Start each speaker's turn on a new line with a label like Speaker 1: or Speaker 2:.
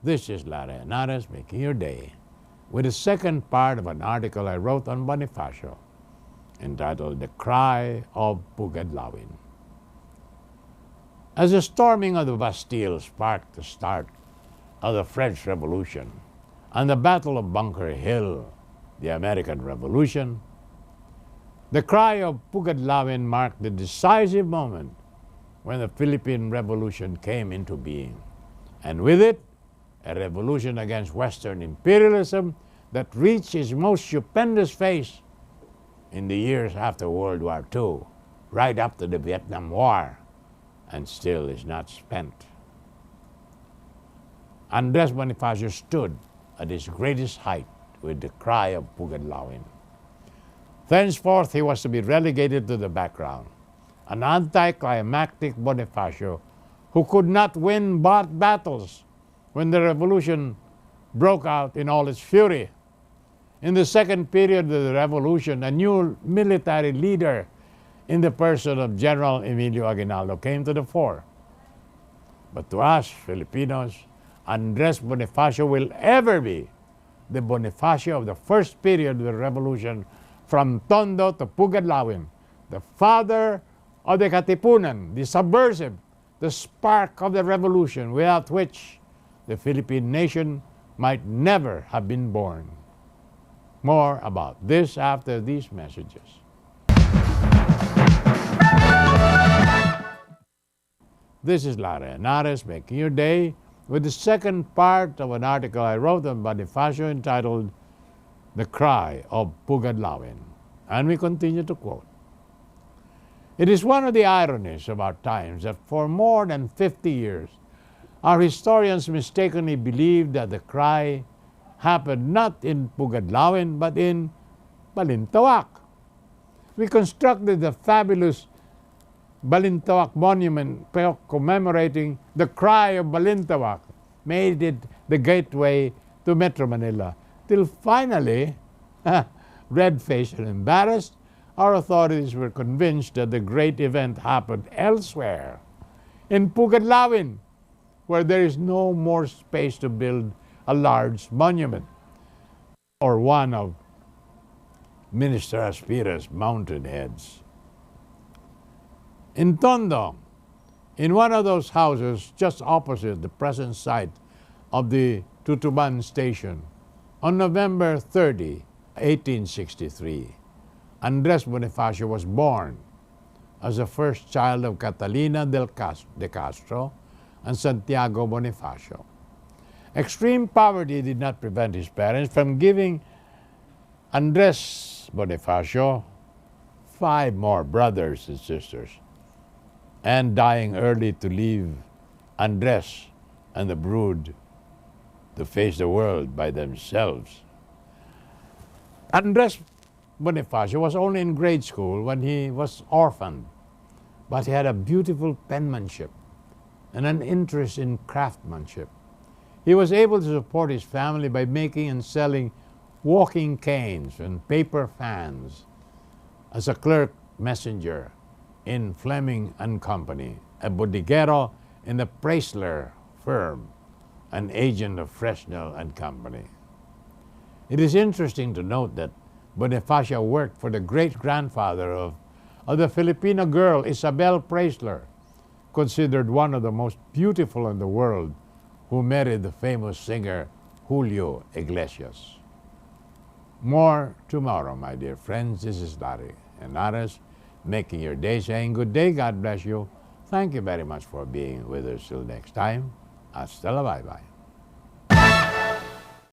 Speaker 1: This is Larry Henares making your day with the second part of an article I wrote on Bonifacio entitled The Cry of Pugadlawin. As the storming of the Bastille sparked the start of the French Revolution and the Battle of Bunker Hill, the American Revolution, the cry of Pugadlawin marked the decisive moment when the Philippine Revolution came into being, and with it, a revolution against Western imperialism that reached its most stupendous phase in the years after World War II, right up to the Vietnam War, and still is not spent. Andres Bonifacio stood at his greatest height with the cry of Pugadlawin. Thenceforth, he was to be relegated to the background, an anticlimactic Bonifacio who could not win battles when the revolution broke out in all its fury. In the second period of the revolution, a new military leader in the person of General Emilio Aguinaldo came to the fore. But to us Filipinos, Andres Bonifacio will ever be the Bonifacio of the first period of the revolution, from Tondo to Pugadlawin, the father of the Katipunan, the subversive, the spark of the revolution, without which the Philippine nation might never have been born. More about this after these messages. This is Larry Henares making your day with the second part of an article I wrote on Bonifacio entitled The Cry of Pugadlawin. And we continue to quote. It is one of the ironies of our times that for more than 50 years, our historians mistakenly believed that the cry happened not in Pugadlawin but in Balintawak. We constructed the fabulous Balintawak monument commemorating the cry of Balintawak, made it the gateway to Metro Manila, till finally, red-faced and embarrassed, our authorities were convinced that the great event happened elsewhere, in Pugadlawin, where there is no more space to build a large monument, or one of Minister Aspira's mountain heads. In Tondo, in one of those houses just opposite the present site of the Tutuban station, on November 30, 1863, Andres Bonifacio was born as the first child of Catalina de Castro and Santiago Bonifacio. Extreme poverty did not prevent his parents from giving Andres Bonifacio 5 more brothers and sisters, and dying early to leave Andres and the brood to face the world by themselves. Andres Bonifacio was only in grade school when he was orphaned, but he had a beautiful penmanship and an interest in craftsmanship. He was able to support his family by making and selling walking canes and paper fans as a clerk messenger in Fleming and Company, a bodeguero in the Preisler firm, an agent of Fresnel and Company. It is interesting to note that Bonifacio worked for the great-grandfather of the Filipino girl Isabel Preisler, considered one of the most beautiful in the world, who married the famous singer Julio Iglesias. More tomorrow, my dear friends. This is Larry Henares making your day, saying good day, God bless you. Thank you very much for being with us till next time. Hasta la bye-bye.